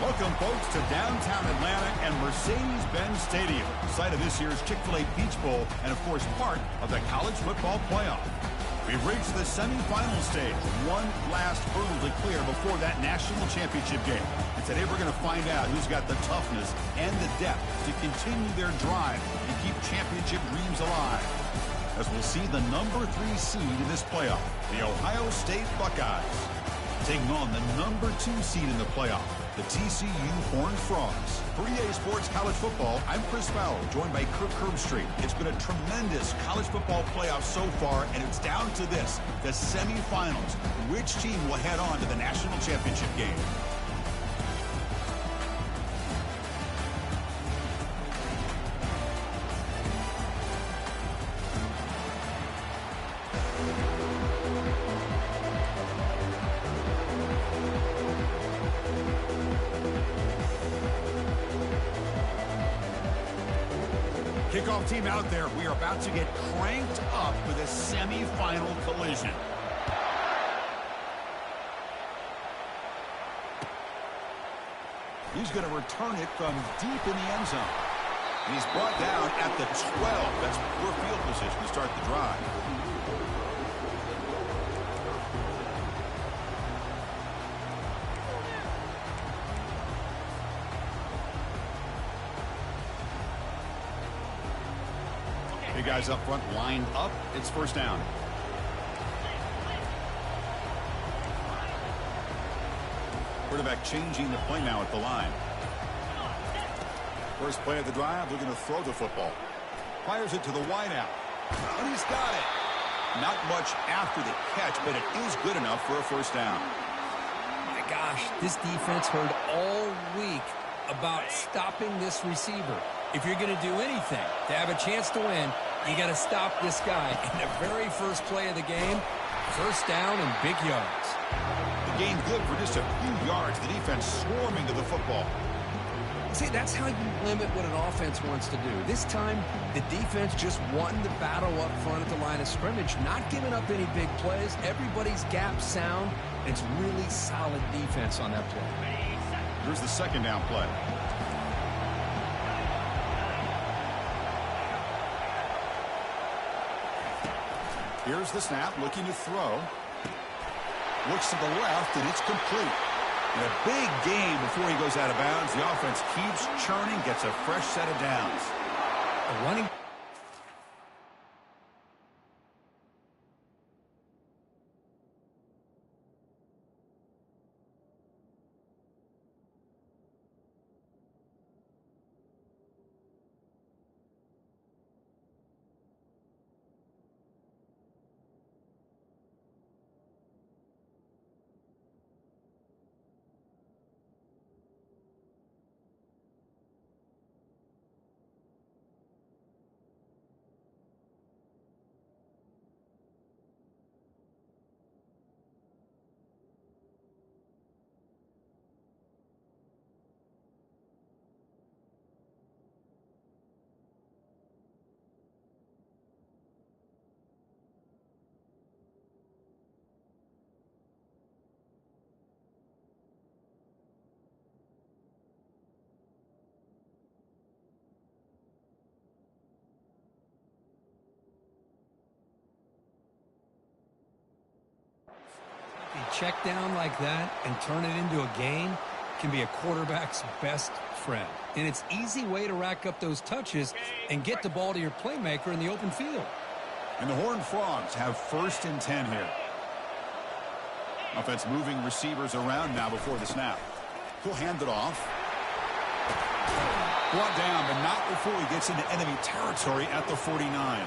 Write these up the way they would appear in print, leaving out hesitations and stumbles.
Welcome, folks, to downtown Atlanta and Mercedes-Benz Stadium, site of this year's Chick-fil-A Peach Bowl and, of course, part of the college football playoff. We've reached the semifinal stage, one last hurdle to clear before that national championship game. And today we're going to find out who's got the toughness and the depth to continue their drive and keep championship dreams alive. As we'll see the number 3 seed in this playoff, the Ohio State Buckeyes, taking on the number 2 seed in the playoff, the TCU Horned Frogs. For EA Sports College Football, I'm Chris Fowler, joined by Kirk Herbstreit. It's been a tremendous college football playoff so far, and it's down to this, the semifinals. Which team will head on to the national championship game? Kickoff team out there. We are about to get cranked up with a semifinal collision. He's going to return it from deep in the end zone. And he's brought down at the 12. That's poor field position to start the drive. Guys up front lined up. It's first down. Quarterback changing the play now at the line. First play of the drive, they're going to throw the football. Fires it to the wideout. And he's got it. Not much after the catch, but it is good enough for a first down. My gosh, this defense heard all week about stopping this receiver. If you're going to do anything to have a chance to win, you got to stop this guy. In the very first play of the game, first down and big yards. The gain good for just a few yards. The defense swarming to the football. See, that's how you limit what an offense wants to do. This time, the defense just won the battle up front at the line of scrimmage, not giving up any big plays. Everybody's gap sound. It's really solid defense on that play. Here's the second down play. Here's the snap, looking to throw. Looks to the left, and it's complete. And a big gain before he goes out of bounds. The offense keeps churning, gets a fresh set of downs. A running... A check down like that and turn it into a gain can be a quarterback's best friend. And it's an easy way to rack up those touches and get the ball to your playmaker in the open field. And the Horned Frogs have first and 10 here. Offense moving receivers around now before the snap. He'll hand it off. Brought down, but not before he gets into enemy territory at the 49.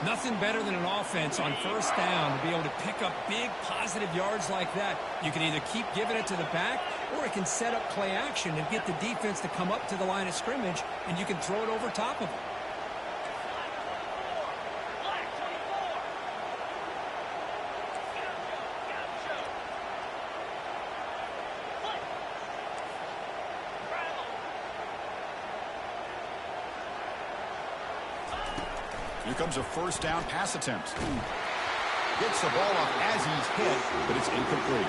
Nothing better than an offense on first down to be able to pick up big positive yards like that. You can either keep giving it to the back, or it can set up play action and get the defense to come up to the line of scrimmage, and you can throw it over top of them. Here comes a first down pass attempt. Gets the ball off as he's hit, but it's incomplete.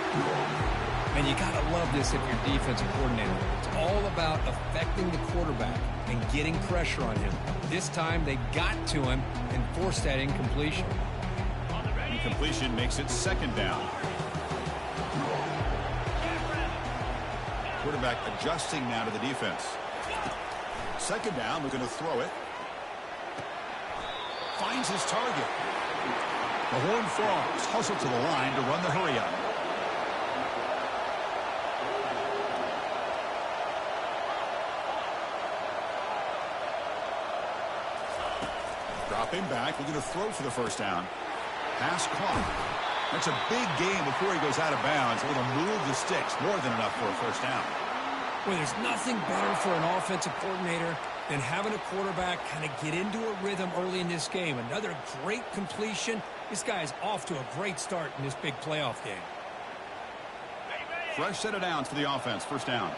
And you got to love this if you're defensive coordinator. It's all about affecting the quarterback and getting pressure on him. This time they got to him and forced that incompletion. Incompletion makes it second down. Quarterback adjusting now to the defense. Second down, looking to throw it. Finds his target. The Horned Frogs hustle to the line to run the hurry-up. Dropping back, looking to throw for the first down. Pass clock. That's a big gain before he goes out of bounds. Able to move the sticks. More than enough for a first down. Well, there's nothing better for an offensive coordinator than having a quarterback kind of get into a rhythm early in this game. Another great completion. This guy is off to a great start in this big playoff game. Fresh set of downs for the offense. First down.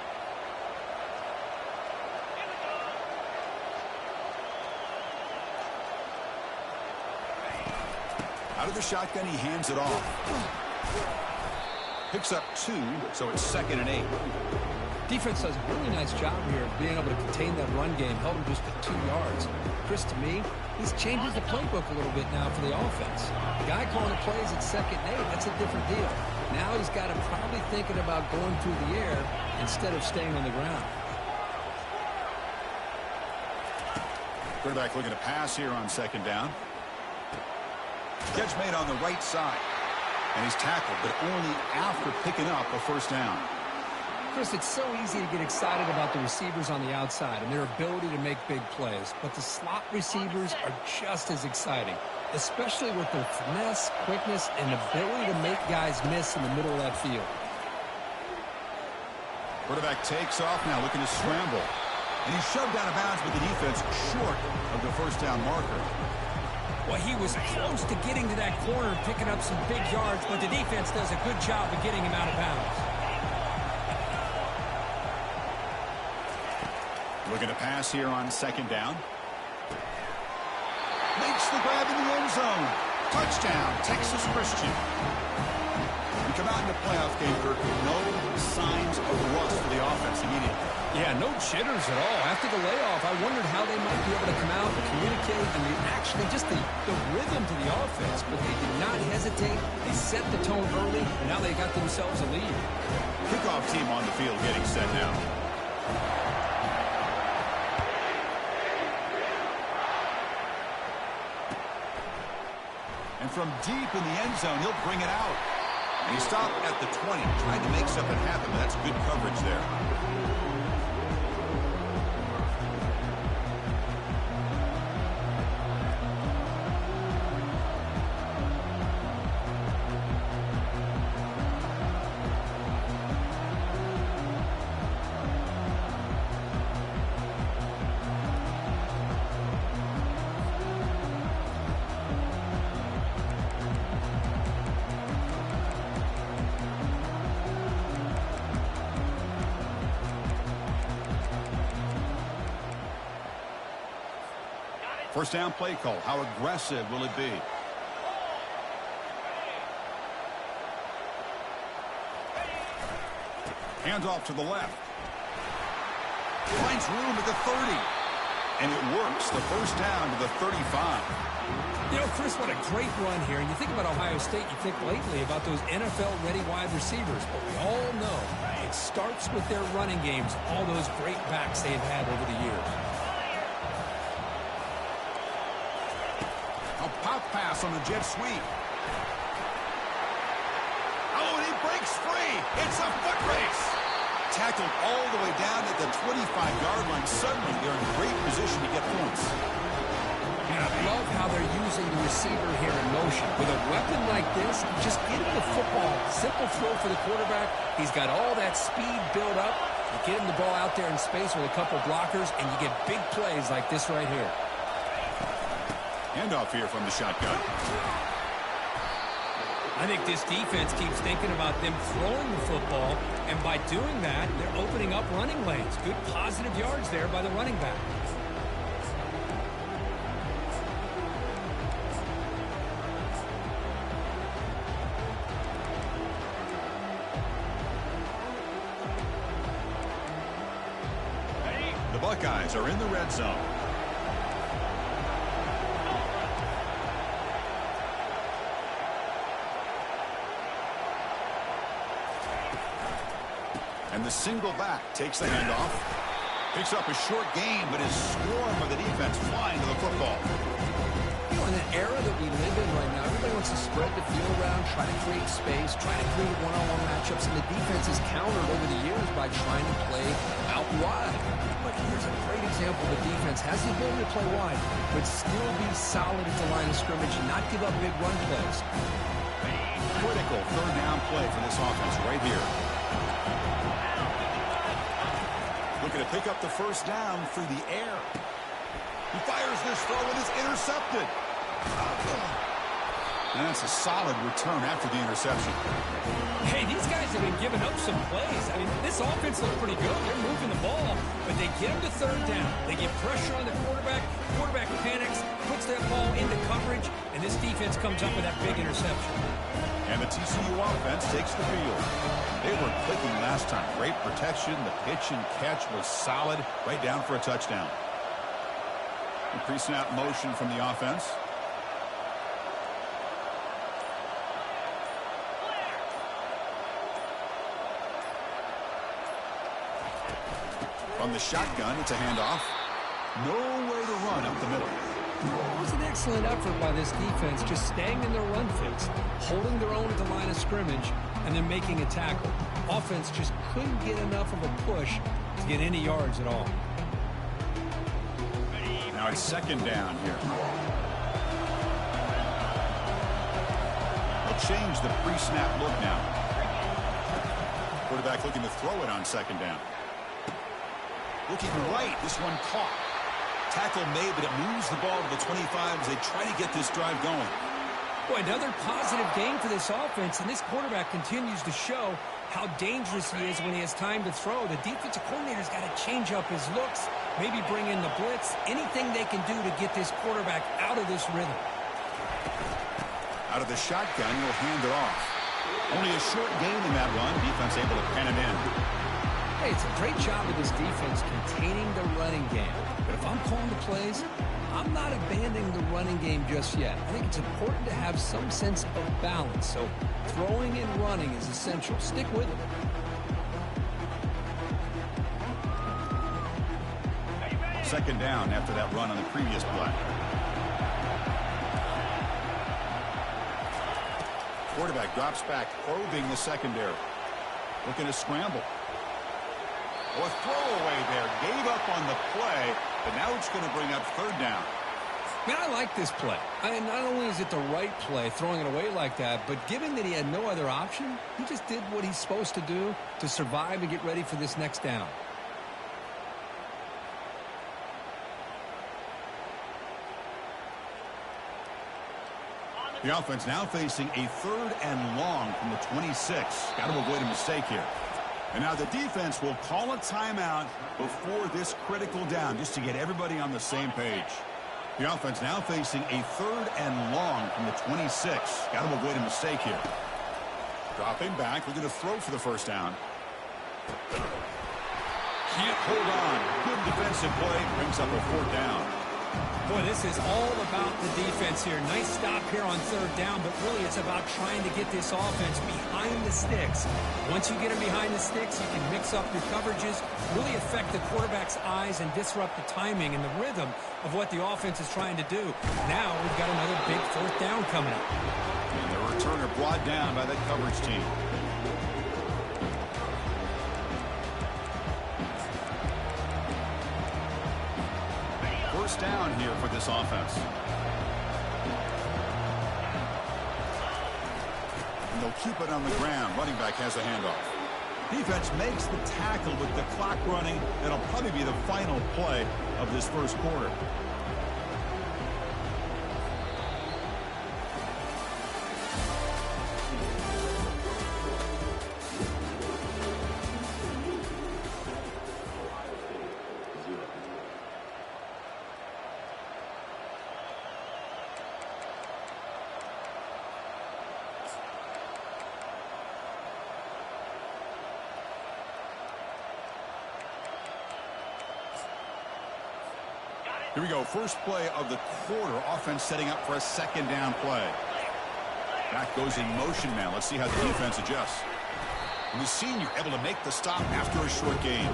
Out of the shotgun, he hands it off. Picks up 2, so it's 2nd and 8. Defense does a really nice job here of being able to contain that run game, held him just at 2 yards. Chris, to me, he's changing the playbook a little bit now for the offense. The guy calling the plays at 2nd and 8, that's a different deal. Now he's got him probably thinking about going through the air instead of staying on the ground. Quarterback looking to pass here on 2nd down. Catch made on the right side. And he's tackled, but only after picking up a first down. Chris, it's so easy to get excited about the receivers on the outside and their ability to make big plays. But the slot receivers are just as exciting, especially with their finesse, quickness, and ability to make guys miss in the middle of that field. Quarterback takes off now, looking to scramble. And he's shoved out of bounds with the defense short of the first down marker. Well, he was close to getting to that corner and picking up some big yards, but the defense does a good job of getting him out of bounds. Looking to pass here on 2nd down. Makes the grab in the end zone. Touchdown, Texas Christian. We come out in the playoff game, Kirk, with no signs of rust for the offense immediately. Yeah, no jitters at all. After the layoff, I wondered how they might be able to come out and communicate and actually just the rhythm to the offense. But they did not hesitate. They set the tone early, and now they got themselves a lead. Kickoff team on the field getting set now. And from deep in the end zone, he'll bring it out. And he stopped at the 20, trying to make something happen, but that's good coverage there. First down play call. How aggressive will it be? Hands off to the left. Finds room at the 30. And it works. The first down to the 35. You know, Chris, what a great run here. And you think about Ohio State, you think lately about those NFL-ready wide receivers. But we all know it starts with their running games, all those great backs they've had over the years. A pop pass on the jet sweep. Oh, and he breaks free. It's a foot race. Tackled all the way down at the 25-yard line. Suddenly, they're in great position to get points. And I love how they're using the receiver here in motion. With a weapon like this, just get him the football. Simple throw for the quarterback. He's got all that speed built up. You get him the ball out there in space with a couple blockers, and you get big plays like this right here. Handoff here from the shotgun. I think this defense keeps thinking about them throwing the football, and by doing that, they're opening up running lanes. Good positive yards there by the running back. Buckeyes are in the red zone. And the single back takes the handoff. Picks up a short gain, but his swarm of the defense flying to the football. You know, in the era that we live in right now, everybody wants to spread the field around, try to create space, try to create one-on-one matchups, and the defense is countered over the years by trying to play out wide. But here's a great example. The defense has the ability to play wide, but still be solid at the line of scrimmage and not give up big run plays. Critical third down play for this offense right here. Looking to pick up the first down through the air. He fires this throw and is intercepted. And that's a solid return after the interception. Hey, these guys have been giving up some plays. I mean, this offense looks pretty good. They're moving the ball, but they get him to third down. They get pressure on the quarterback. Quarterback panics, puts that ball into coverage, and this defense comes up with that big interception. And the TCU offense takes the field. They were clicking last time. Great protection. The pitch and catch was solid. Right down for a touchdown. The pre-snap motion from the offense. From the shotgun, it's a handoff. Nowhere to run up the middle. It was an excellent effort by this defense, just staying in their run fix, holding their own at the line of scrimmage, and then making a tackle. Offense just couldn't get enough of a push to get any yards at all. Now it's second down here. They'll change the pre-snap look now. Quarterback looking to throw it on second down. Looking right, this one caught. Tackle made, but it moves the ball to the 25 as they try to get this drive going. Boy, another positive game for this offense, and this quarterback continues to show how dangerous he is when he has time to throw. The defensive coordinator's got to change up his looks, maybe bring in the blitz, anything they can do to get this quarterback out of this rhythm. Out of the shotgun, he'll hand it off. Only a short gain in that run. Defense able to pen it in. Hey, it's a great job of this defense containing the running game. But if I'm calling the plays, I'm not abandoning the running game just yet. I think it's important to have some sense of balance. So throwing and running is essential. Stick with it. Second down after that run on the previous play. Quarterback drops back, probing the secondary. Looking to scramble. Oh, a throwaway there. Gave up on the play, but now it's going to bring up third down. Man, I like this play. Not only is it the right play, throwing it away like that, but given that he had no other option, he just did what he's supposed to do to survive and get ready for this next down. The offense now facing a third and long from the 26. Got to avoid a mistake here. And now the defense will call a timeout before this critical down, just to get everybody on the same page. The offense now facing a third and long from the 26. Got to avoid a mistake here. Dropping back, we're going to throw for the first down. Can't hold on. Good defensive play, brings up a fourth down. Boy, this is all about the defense here. Nice stop here on third down, but really it's about trying to get this offense behind the sticks. Once you get them behind the sticks, you can mix up your coverages, really affect the quarterback's eyes and disrupt the timing and the rhythm of what the offense is trying to do. Now we've got another big fourth down coming up. And the returner brought down by that coverage team. First down here for this offense. And they'll keep it on the ground. Running back has a handoff. Defense makes the tackle with the clock running. That'll probably be the final play of this first quarter. Here we go. First play of the quarter. Offense setting up for a second down play. Back goes in motion now. Let's see how the defense adjusts. And the senior able to make the stop after a short gain.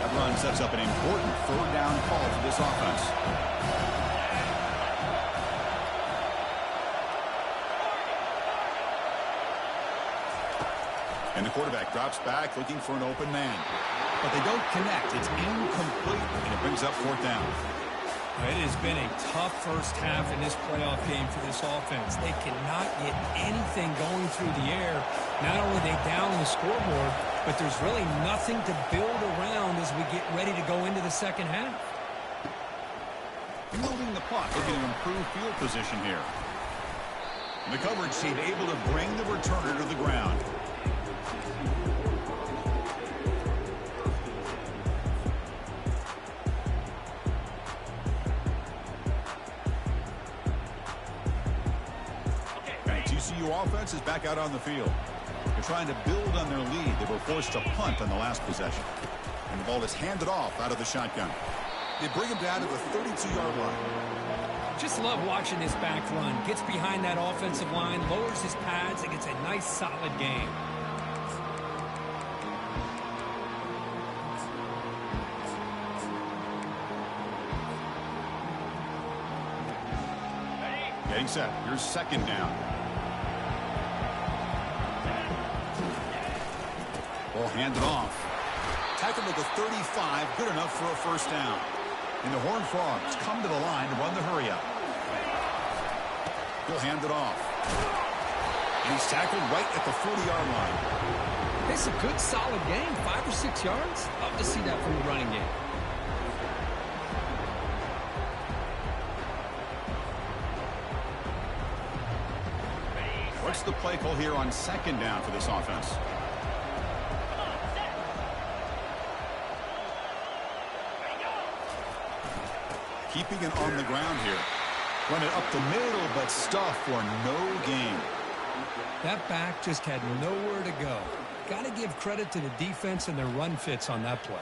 That run sets up an important third down call for this offense. And the quarterback drops back looking for an open man. But they don't connect. It's incomplete, and it brings up fourth down. It has been a tough first half in this playoff game for this offense. They cannot get anything going through the air. Not only are they down the scoreboard, but there's really nothing to build around as we get ready to go into the second half. Moving the puck, looking to improve field position here. And the coverage team able to bring the returner to the ground. Offense is back out on the field. They're trying to build on their lead. They were forced to punt on the last possession. And the ball is handed off out of the shotgun. They bring him down to the 32-yard line. Just love watching this back run. Gets behind that offensive line, lowers his pads, and gets a nice solid gain. Getting set. Here's second down. Ball handed off. Tackled at the 35. Good enough for a first down. And the Horned Frogs come to the line to run the hurry up. He'll hand it off. And he's tackled right at the 40-yard line. It's a good, solid game. 5 or 6 yards. Love to see that from the running game. What's the play call here on second down for this offense? Keeping it on the ground here. Run it up the middle, but stuff for no gain. That back just had nowhere to go. Got to give credit to the defense and their run fits on that play.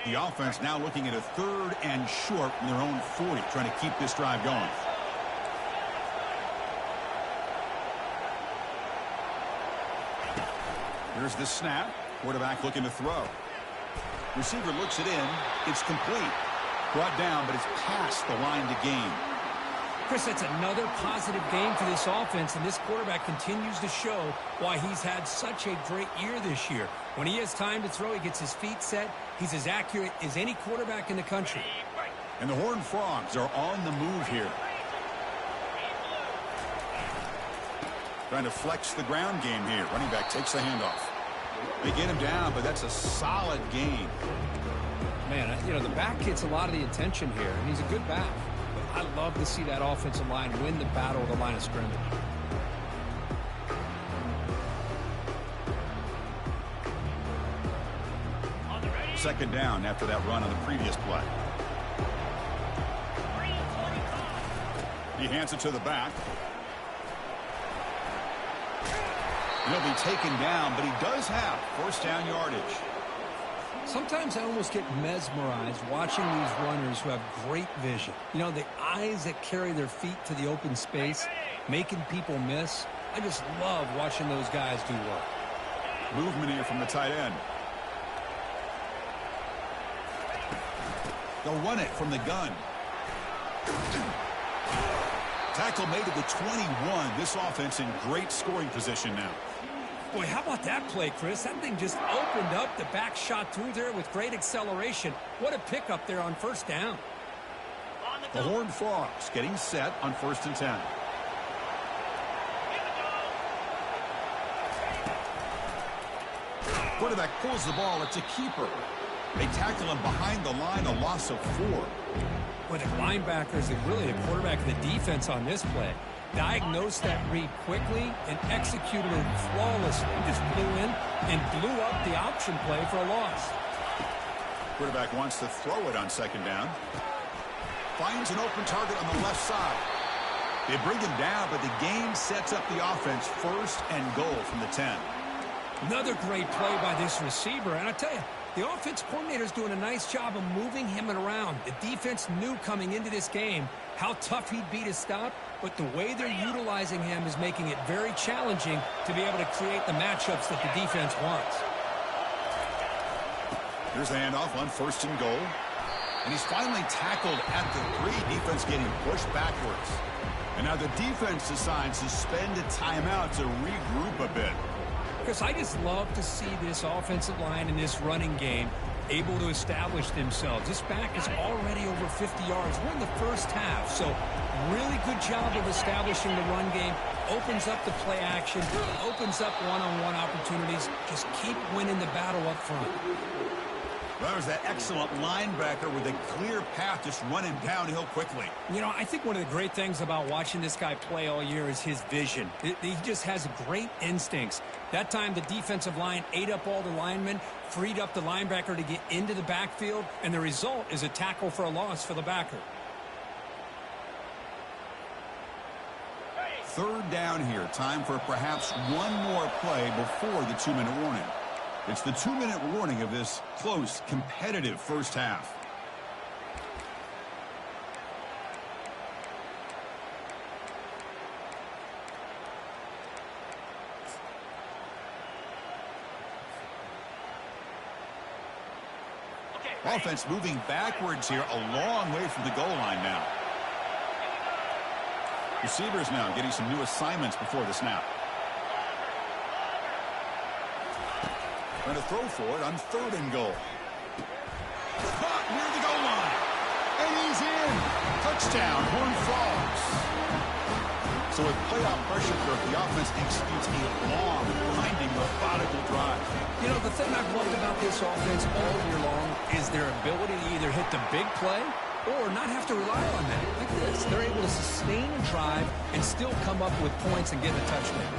The offense now looking at a third and short from their own 40, trying to keep this drive going. Here's the snap. Quarterback looking to throw. Receiver looks it in. It's complete. Brought down, but it's past the line to gain. Chris, that's another positive game for this offense, and this quarterback continues to show why he's had such a great year this year. When he has time to throw, he gets his feet set. He's as accurate as any quarterback in the country. And the Horned Frogs are on the move here. Trying to flex the ground game here. Running back takes the handoff. They get him down, but that's a solid gain. Man, you know, the back gets a lot of the attention here, and he's a good back. I love to see that offensive line win the battle at the line of scrimmage. Second down after that run on the previous play. He hands it to the back. He'll be taken down, but he does have first down yardage. Sometimes I almost get mesmerized watching these runners who have great vision. You know, the eyes that carry their feet to the open space, making people miss. I just love watching those guys do work. Movement here from the tight end. They'll run it from the gun. Tackle made at the 21. This offense in great scoring position now. Boy, how about that play, Chris? That thing just opened up. The back shot through there with great acceleration. What a pickup there on first down. The Horned Frogs getting set on 1st and 10. Quarterback pulls the ball. It's a keeper. They tackle him behind the line, a loss of 4. Boy, the linebackers and really the quarterback and the defense on this play. diagnosed that read quickly and executed it flawlessly. Just flew in and blew up the option play for a loss. Quarterback wants to throw it on second down. Finds an open target on the left side. They bring him down, but the game sets up the offense first and goal from the 10. Another great play by this receiver. And I tell you, the offense coordinator is doing a nice job of moving him around. The defense knew coming into this game how tough he'd be to stop, but the way they're utilizing him is making it very challenging to be able to create the matchups that the defense wants. Here's the handoff on first and goal. And he's finally tackled at the 3. Defense getting pushed backwards. And now the defense decides to spend a timeout to regroup a bit. Because I just love to see this offensive line in this running game able to establish themselves. This back is already over 50 yards. We're in the first half, so really good job of establishing the run game. Opens up the play action, opens up one-on-one opportunities. Just keep winning the battle up front. Well, there's that excellent linebacker with a clear path just running downhill quickly. You know, I think one of the great things about watching this guy play all year is his vision. He just has great instincts. That time, the defensive line ate up all the linemen, freed up the linebacker to get into the backfield, and the result is a tackle for a loss for the backer. Third down here. Time for perhaps one more play before the 2-minute warning. It's the 2-minute warning of this close, competitive first half. Offense moving backwards here, a long way from the goal line now. Receivers now getting some new assignments before the snap. Trying to throw for it on third and goal. Caught near the goal line. And he's in. Touchdown, Horned Frogs. So with playoff pressure, the offense executes a long, grinding, methodical drive. You know, the thing I've loved about this offense all year long is their ability to either hit the big play or not have to rely on that. Like this, they're able to sustain a drive and still come up with points and get a touchdown.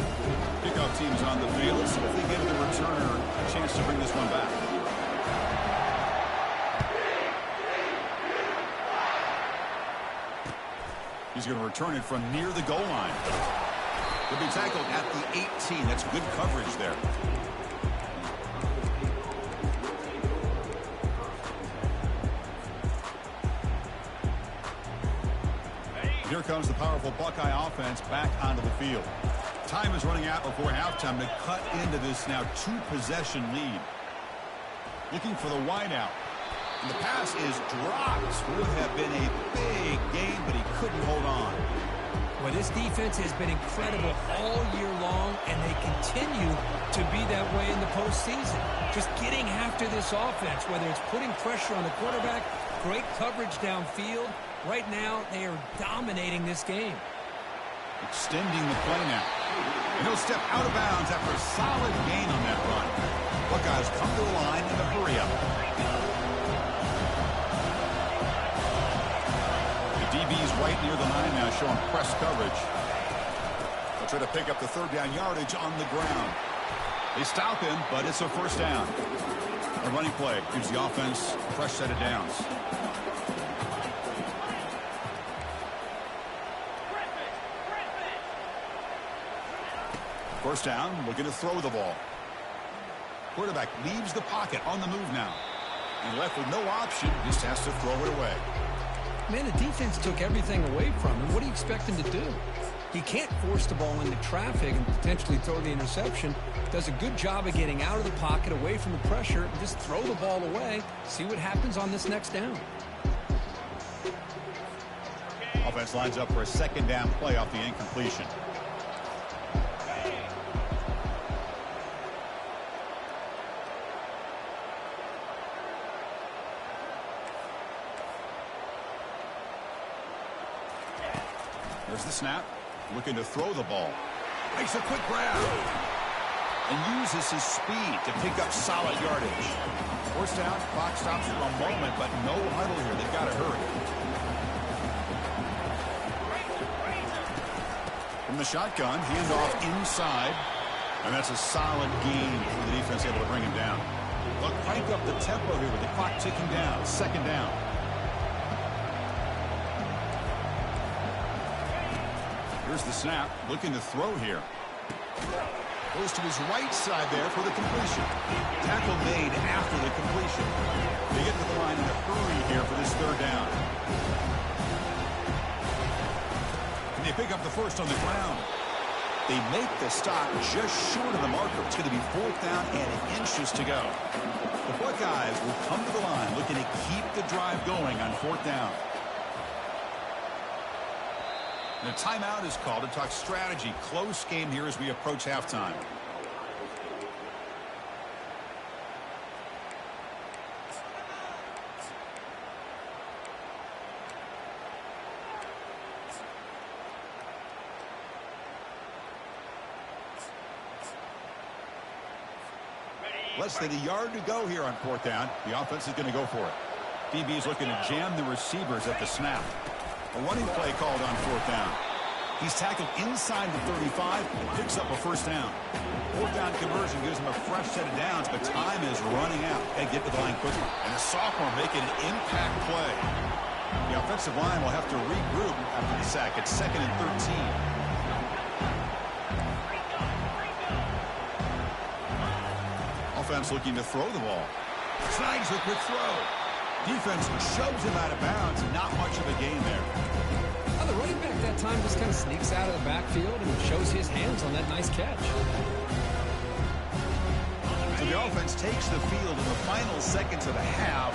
Kickoff team's on the field. Let's see if they give the returner a chance to bring this one back. He's going to return it from near the goal line. He'll be tackled at the 18. That's good coverage there. Here comes the powerful Buckeye offense back onto the field. Time is running out before halftime to cut into this now 2-possession lead. Looking for the wideout. And the pass is dropped. Would have been a big game, but he couldn't hold on. Well, this defense has been incredible all year long, and they continue to be that way in the postseason. Just getting after this offense, whether it's putting pressure on the quarterback, great coverage downfield. Right now, they are dominating this game. Extending the play now. And he'll step out of bounds after a solid gain on that run. Buckeyes come to the line in the hurry-up. The DB's right near the line now, showing press coverage. They'll try to pick up the third down yardage on the ground. They stop him, but it's a first down. A running play gives the offense a fresh set of downs. First down, looking to throw the ball. Quarterback leaves the pocket on the move now. And left with no option, just has to throw it away. Man, the defense took everything away from him. What do you expect him to do? He can't force the ball into traffic and potentially throw the interception. Does a good job of getting out of the pocket, away from the pressure, and just throw the ball away. See what happens on this next down. Offense lines up for a second down play off the incompletion. There's the snap. Looking to throw the ball. Makes a quick grab. And uses his speed to pick up solid yardage. First down, clock stops for a moment, but no huddle here. They've got to hurry. From the shotgun, handoff inside. And that's a solid gain for the defense, able to bring him down. They'll crank up the tempo here with the clock ticking down. Second down. Here's the snap. Looking to throw here. Goes to his right side there for the completion. Tackle made after the completion. They get to the line in a hurry here for this third down. And they pick up the first on the ground. They make the stop just short of the marker. It's going to be fourth down and inches to go. The Buckeyes will come to the line looking to keep the drive going on fourth down. And a timeout is called to talk strategy. Close game here as we approach halftime. Less than a yard to go here on fourth down. The offense is going to go for it. DB is looking to jam the receivers at the snap. A running play called on fourth down. He's tackled inside the 35 and picks up a first down. Fourth down conversion gives him a fresh set of downs, but time is running out. They get to the line quickly. And the sophomore making an impact play. The offensive line will have to regroup after the sack. It's 2nd and 13. Offense looking to throw the ball. Snags a quick throw. Defense shoves him out of bounds. Not much of a gain there. The running back that time just kind of sneaks out of the backfield and shows his hands on that nice catch. So the offense takes the field in the final seconds of the half.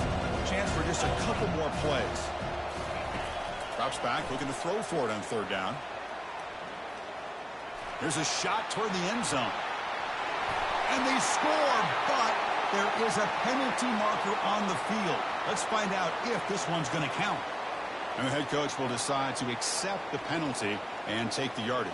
Chance for just a couple more plays. Drops back, looking to throw for it on third down. Here's a shot toward the end zone. And they score, but there is a penalty marker on the field. Let's find out if this one's going to count. And the head coach will decide to accept the penalty and take the yardage.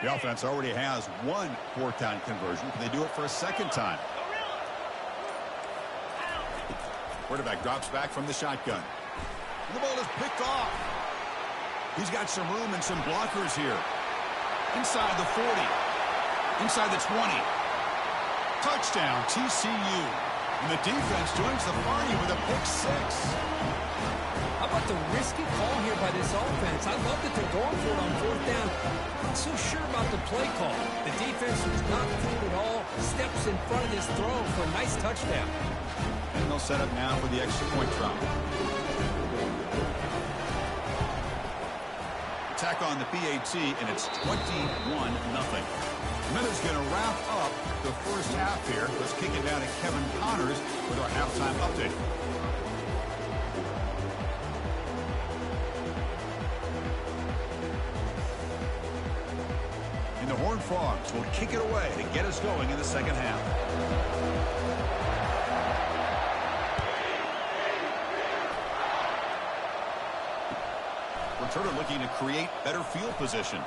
The offense already has one fourth down conversion. Can they do it for a second time? Quarterback drops back from the shotgun. The ball is picked off. He's got some room and some blockers here. Inside the 40. Inside the 20. Touchdown, TCU. And the defense joins the party with a pick six. How about the risky call here by this offense? I love that they're going for it on fourth down. I'm not so sure about the play call. The defense was not fooled at all. Steps in front of this throw for a nice touchdown. And they'll set up now for the extra point drop. Attack on the PAT, and it's 21-0. Miller's going to wrap up the first half here. Let's kick it down to Kevin Connors with our halftime update. And the Horned Frogs will kick it away to get us going in the second half. Returner looking to create better field position.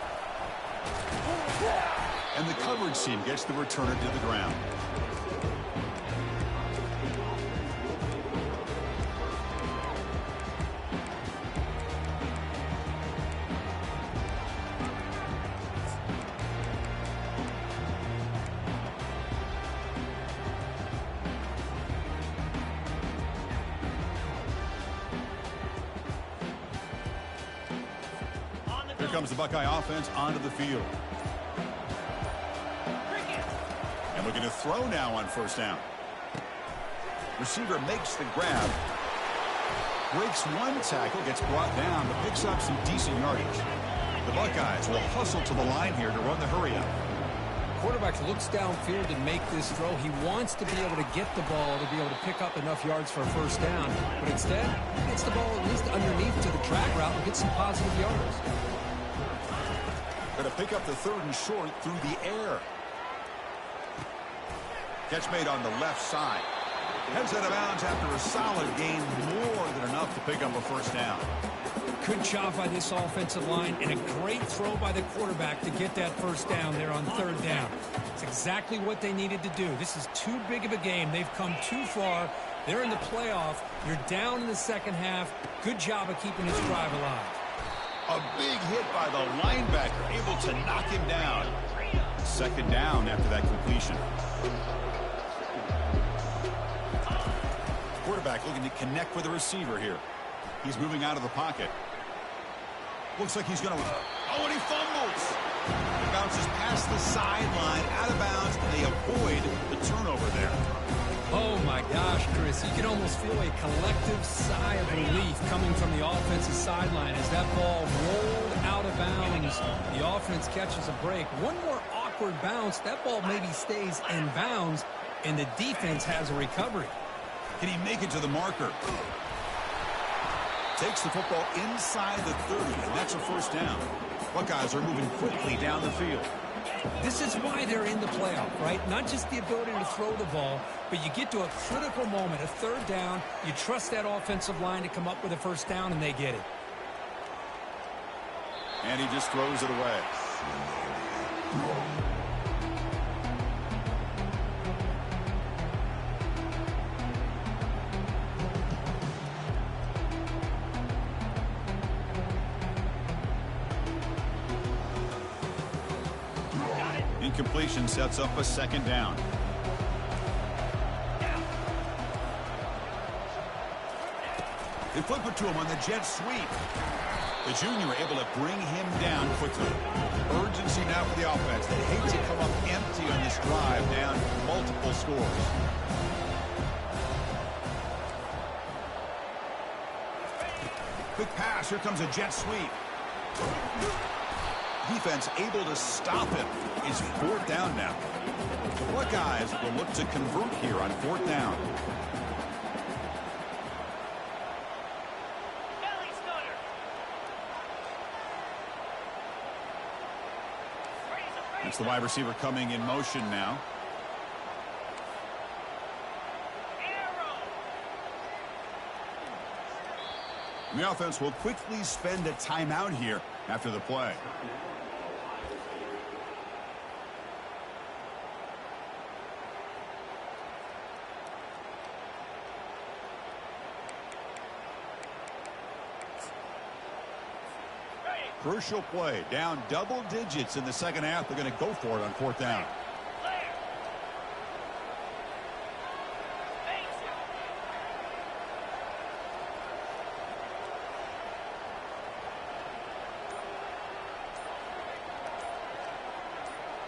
And the coverage team gets the returner to the ground. Here comes the Buckeye offense onto the field. And looking to throw now on first down. Receiver makes the grab. Breaks one tackle, gets brought down, but picks up some decent yardage. The Buckeyes will hustle to the line here to run the hurry-up. Quarterback looks downfield to make this throw. He wants to be able to get the ball to be able to pick up enough yards for a first down. But instead, he gets the ball at least underneath to the track route and gets some positive yards. Going to pick up the third and short through the air. Catch made on the left side. Heads out of bounds after a solid gain, more than enough to pick up a first down. Good job by this offensive line and a great throw by the quarterback to get that first down there on third down. It's exactly what they needed to do. This is too big of a game. They've come too far. They're in the playoff. You're down in the second half. Good job of keeping this drive alive. A big hit by the linebacker, able to knock him down. Second down after that completion. Quarterback looking to connect with the receiver here. He's moving out of the pocket. Looks like he's going to... Oh, and he fumbles. It bounces past the sideline, out of bounds, and they avoid the turnover there. Oh, my gosh, Chris. You can almost feel a collective sigh of relief coming from the offensive sideline as that ball rolled out of bounds. The offense catches a break. One more awkward bounce. That ball maybe stays in bounds, and the defense has a recovery. Can he make it to the marker? Takes the football inside the 30, and that's a first down. Buckeyes are moving quickly down the field. This is why they're in the playoff, right? Not just the ability to throw the ball, but you get to a critical moment, a third down. You trust that offensive line to come up with a first down, and they get it. And he just throws it away. Incompletion sets up a second down. They flip it to him on the jet sweep. The junior able to bring him down quickly. Urgency now for the offense. They hate to come up empty on this drive, down multiple scores. Quick pass. Here comes a jet sweep. Defense able to stop him. It's fourth down now. The Buckeyes will look to convert here on fourth down. It's the wide receiver coming in motion now. And the offense will quickly spend a timeout here after the play. Crucial play, down double digits in the second half. They're going to go for it on fourth down.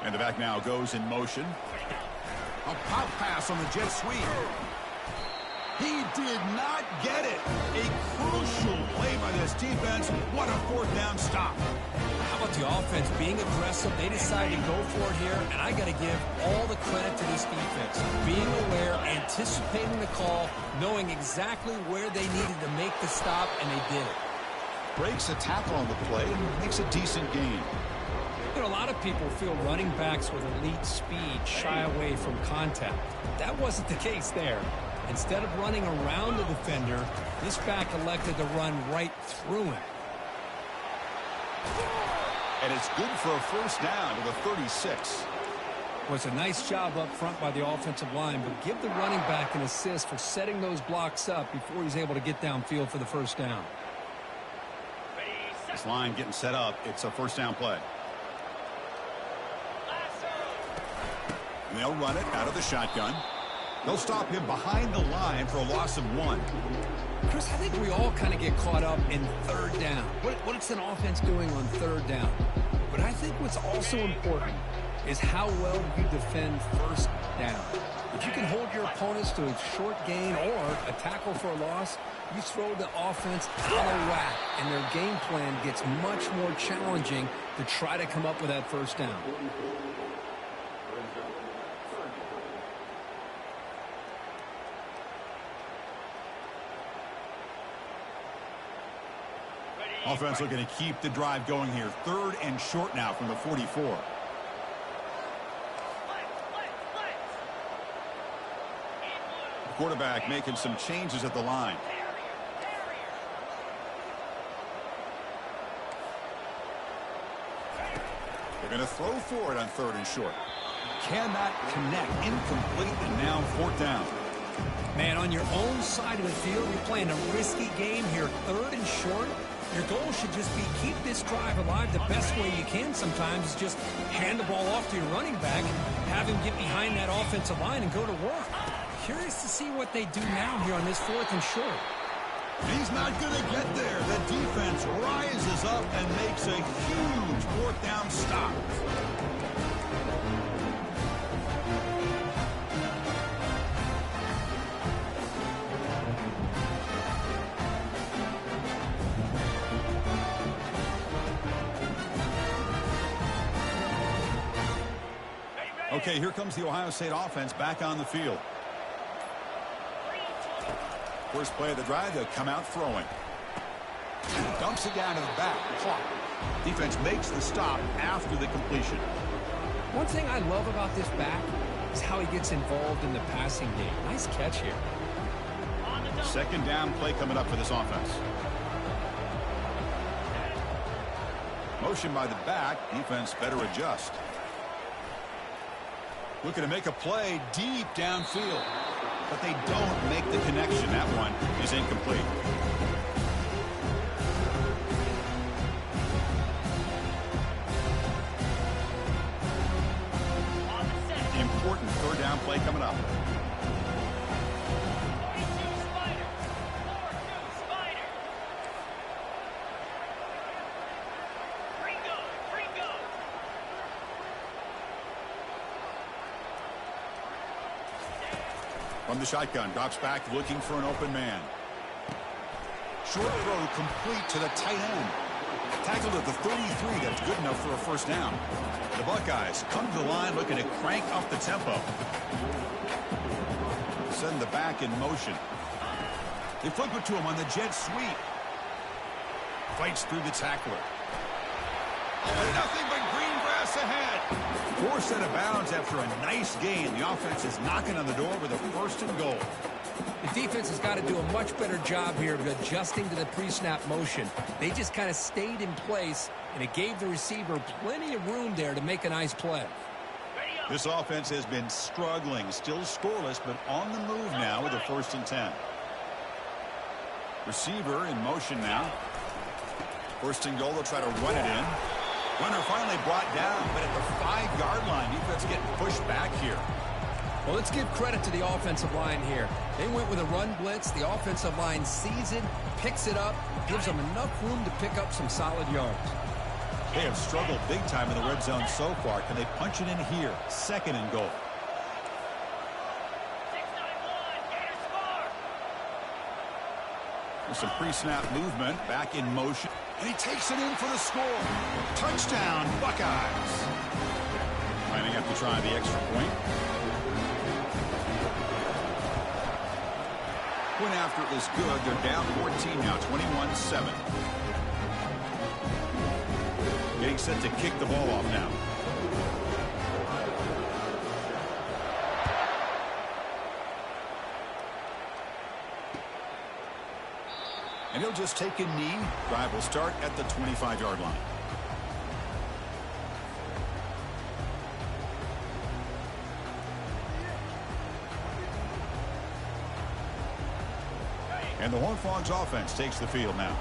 And the back now goes in motion. A pop pass on the jet sweep. He did not get it. A crucial play by this defense. What a fourth down stop. How about the offense being aggressive? They decided to go for it here, and I got to give all the credit to this defense. Being aware, anticipating the call, knowing exactly where they needed to make the stop, and they did it. Breaks a tackle on the play and makes a decent gain. You know, a lot of people feel running backs with elite speed shy away from contact. That wasn't the case there. Instead of running around the defender, this back elected to run right through him. And it's good for a first down to the 36. Was a nice job up front by the offensive line, but give the running back an assist for setting those blocks up before he's able to get downfield for the first down. This line getting set up. It's a first down play. And they'll run it out of the shotgun. They'll stop him behind the line for a loss of 1. Chris, I think we all kind of get caught up in third down. What's an offense doing on third down? But I think what's also important is how well you defend first down. If you can hold your opponents to a short gain or a tackle for a loss, you throw the offense out of whack, and their game plan gets much more challenging to try to come up with that first down. Offense looking to keep the drive going here. Third and short now from the 44. The quarterback making some changes at the line. They're going to throw for it on 3rd and short. Cannot connect. Incomplete, and now 4th down. Man, on your own side of the field, you're playing a risky game here. 3rd and short. Your goal should just be keep this drive alive the best way you can sometimes is just hand the ball off to your running back, have him get behind that offensive line and go to work. Curious to see what they do now here on this 4th and short. He's not going to get there. The defense rises up and makes a huge 4th down stop. Okay, here comes the Ohio State offense back on the field. First play of the drive, they'll come out throwing. Dumps it down to the back. Clock. Defense makes the stop after the completion. One thing I love about this back is how he gets involved in the passing game. Nice catch here. 2nd down play coming up for this offense. Motion by the back. Defense better adjust. Looking to make a play deep downfield. But they don't make the connection. That one is incomplete. Important 3rd down play coming up. From the shotgun, drops back looking for an open man. Short throw complete to the tight end. Tackled at the 33. That's good enough for a 1st down. The Buckeyes come to the line looking to crank up the tempo. Send the back in motion. They flip it to him on the jet sweep. Fights through the tackler. And nothing but green grass ahead. Forced out of bounds after a nice gain. The offense is knocking on the door with a 1st and goal. The defense has got to do a much better job here of adjusting to the pre-snap motion. They just kind of stayed in place, and it gave the receiver plenty of room there to make a nice play. This offense has been struggling, still scoreless, but on the move now with a 1st and 10. Receiver in motion now. 1st and goal, they'll try to run it in. Runner finally brought down, but at the 5-yard line, defense getting pushed back here. Well, let's give credit to the offensive line here. They went with a run blitz. The offensive line sees it, picks it up, gives them enough room to pick up some solid yards. They have struggled big time in the red zone so far. Can they punch it in here? 2nd and goal. With some pre-snap movement, back in motion. And he takes it in for the score. Touchdown, Buckeyes. Lining up to try the extra point. Point after is good. They're down 14 now, 21-7. Getting set to kick the ball off now. And he'll just take a knee. Drive will start at the 25-yard line. And the Horned Frogs offense takes the field now.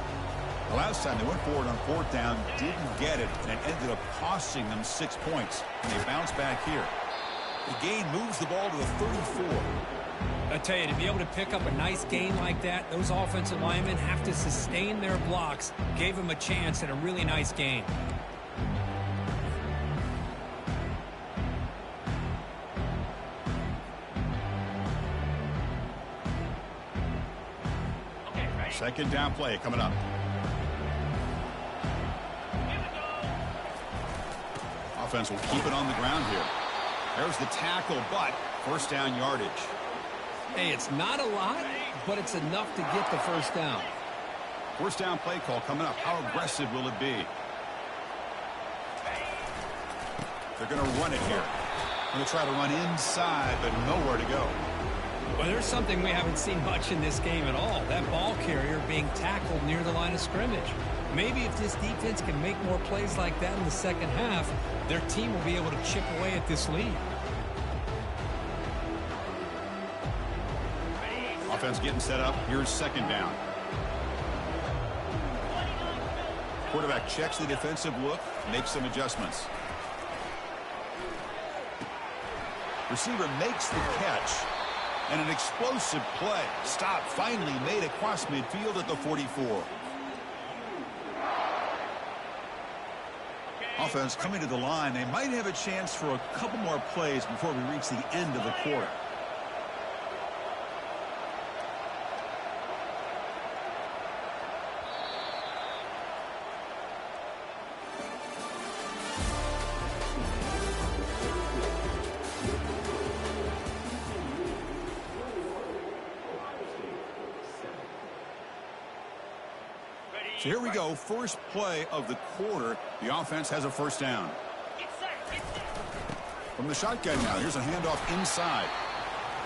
The last time they went forward on 4th down, didn't get it, and it ended up costing them 6 points. And they bounce back here. The gain moves the ball to the 34. I tell you, to be able to pick up a nice gain like that, those offensive linemen have to sustain their blocks. Gave them a chance at a really nice gain. Second down play coming up. Offense will keep it on the ground here. There's the tackle, but 1st down yardage. Hey, it's not a lot, but it's enough to get the 1st down. 1st down play call coming up. How aggressive will it be? They're going to run it here. Going to try to run inside, but nowhere to go. Well, there's something we haven't seen much in this game at all. That ball carrier being tackled near the line of scrimmage. Maybe if this defense can make more plays like that in the second half, their team will be able to chip away at this lead. Offense getting set up. Here's second down. Quarterback checks the defensive look, makes some adjustments. Receiver makes the catch, and an explosive play. Stop finally made across midfield at the 44. Offense coming to the line. They might have a chance for a couple more plays before we reach the end of the quarter. So here we go, first play of the quarter. The offense has a first down. From the shotgun now, here's a handoff inside.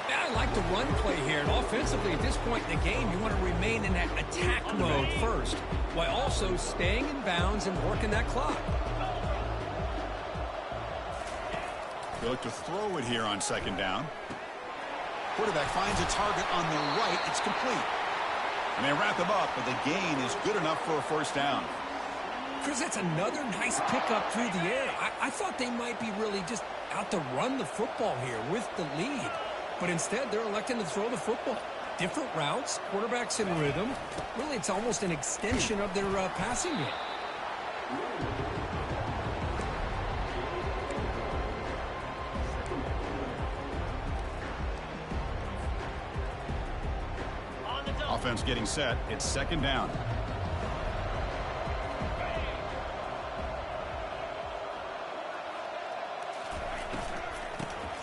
Yeah, I like the run play here. And offensively, at this point in the game, you want to remain in that attack mode first, while also staying in bounds and working that clock. They look to throw it here on second down. Quarterback finds a target on the right. It's complete. And they wrap him up, but the gain is good enough for a first down. Chris, that's another nice pickup through the air. I thought they might be really just out to run the football here with the lead. But instead, they're electing to throw the football. Different routes, quarterbacks in rhythm. Really, it's almost an extension of their passing game. Offense getting set. It's second down.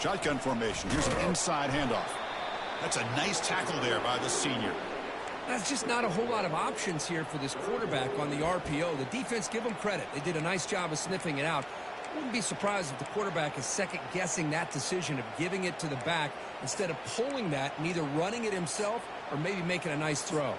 Shotgun formation. Here's an inside handoff. That's a nice tackle there by the senior. That's just not a whole lot of options here for this quarterback on the RPO. The defense, give them credit. They did a nice job of sniffing it out. Wouldn't be surprised if the quarterback is second-guessing that decision of giving it to the back instead of pulling that and either running it himself or maybe making a nice throw.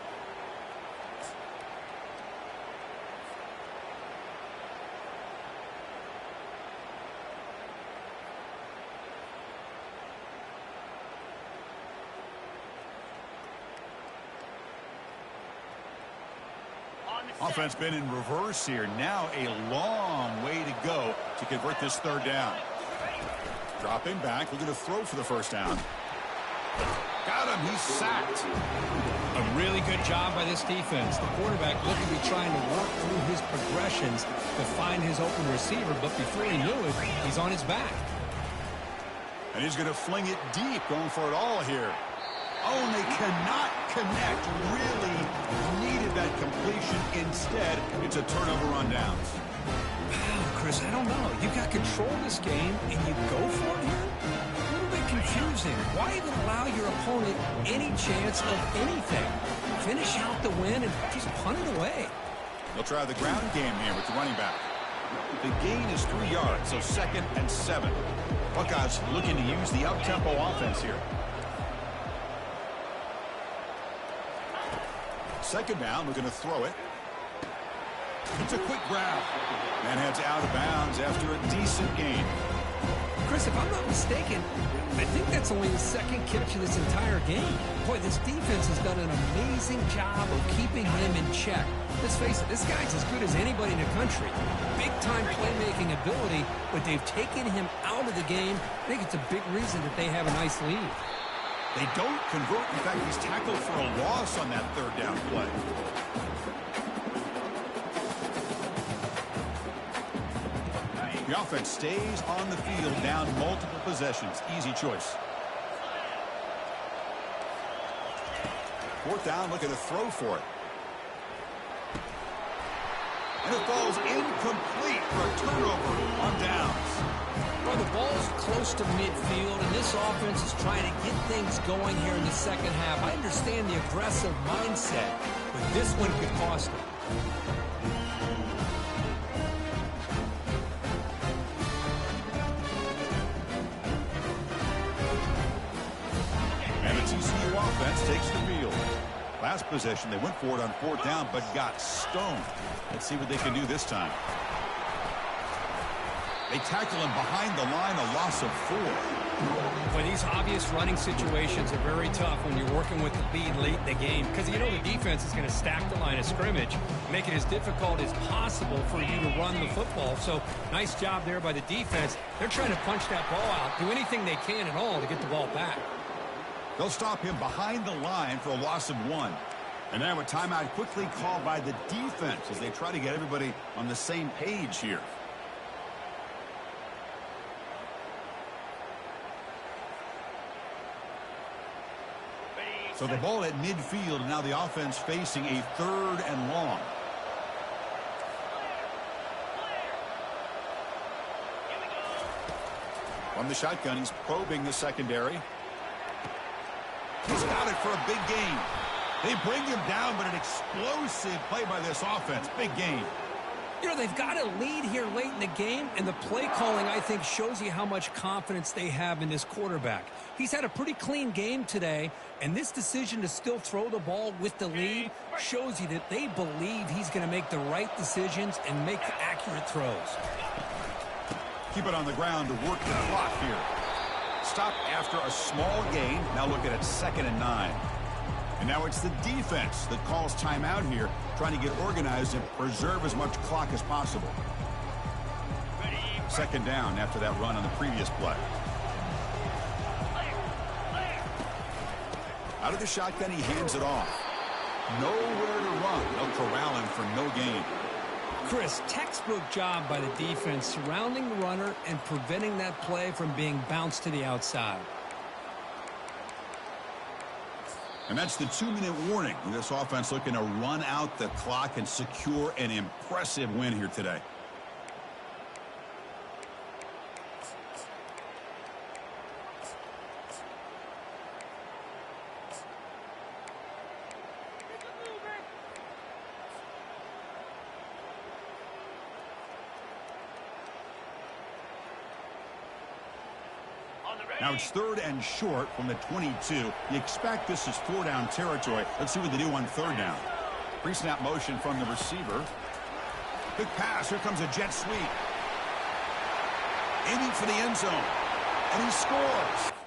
Offense been in reverse here. Now a long way to go to convert this third down. Dropping back, looking to throw for the first down. Got him, he's sacked. A really good job by this defense. The quarterback looked to be trying to work through his progressions to find his open receiver, but before he knew it, he's on his back. And he's going to fling it deep, going for it all here. Oh, and they cannot connect. Really needed that completion. Instead, it's a turnover on downs. Wow, Chris, I don't know. You got control of this game, and you go for it here? A little bit confusing. Why even allow your opponent any chance of anything? Finish out the win and just punt it away. They'll try the ground game here with the running back. The gain is 3 yards, so 2nd and 7. Buckeyes looking to use the up-tempo offense here. Second down, we're going to throw it. It's a quick grab. And heads out of bounds after a decent gain. Chris, if I'm not mistaken, I think that's only the second catch of this entire game. Boy, this defense has done an amazing job of keeping him in check. Let's face it, this guy's as good as anybody in the country. Big-time playmaking ability, but they've taken him out of the game. I think it's a big reason that they have a nice lead. They don't convert. In fact, he's tackled for a loss on that third down play. The offense stays on the field, down multiple possessions. Easy choice. Fourth down, looking to throw for it. And it falls incomplete for a turnover on downs. Well, the ball's close to midfield, and this offense is trying to get things going here in the second half. I understand the aggressive mindset, but this one could cost them. And the TCU offense takes the field. Last possession, they went for it on 4th down, but got stoned. Let's see what they can do this time. They tackle him behind the line, a loss of 4. Well, these obvious running situations are very tough when you're working with the lead late in the game because you know the defense is going to stack the line of scrimmage, make it as difficult as possible for you to run the football. So nice job there by the defense. They're trying to punch that ball out, do anything they can at all to get the ball back. They'll stop him behind the line for a loss of 1. And now a timeout quickly called by the defense as they try to get everybody on the same page here. So the ball at midfield, and now the offense facing a 3rd and long. From the shotgun, he's probing the secondary. He's got it for a big gain. They bring him down, but an explosive play by this offense. Big gain. You know, they've got a lead here late in the game, and the play calling, I think, shows you how much confidence they have in this quarterback. He's had a pretty clean game today, and this decision to still throw the ball with the lead shows you that they believe he's going to make the right decisions and make accurate throws. Keep it on the ground to work the clock here. Stop after a small gain. Now look at it, 2nd and 9. And now it's the defense that calls timeout here, trying to get organized and preserve as much clock as possible. 2nd down after that run on the previous play. Out of the shotgun, he hands it off. Nowhere to run. They'll corral him for no gain. Chris, textbook job by the defense surrounding the runner and preventing that play from being bounced to the outside. And that's the 2-minute warning. This offense looking to run out the clock and secure an impressive win here today. Now it's 3rd and short from the 22. You expect this is 4-down territory. Let's see what they do on 3rd down. Pre-snap motion from the receiver. Big pass. Here comes a jet sweep. Aiming for the end zone. And he scores.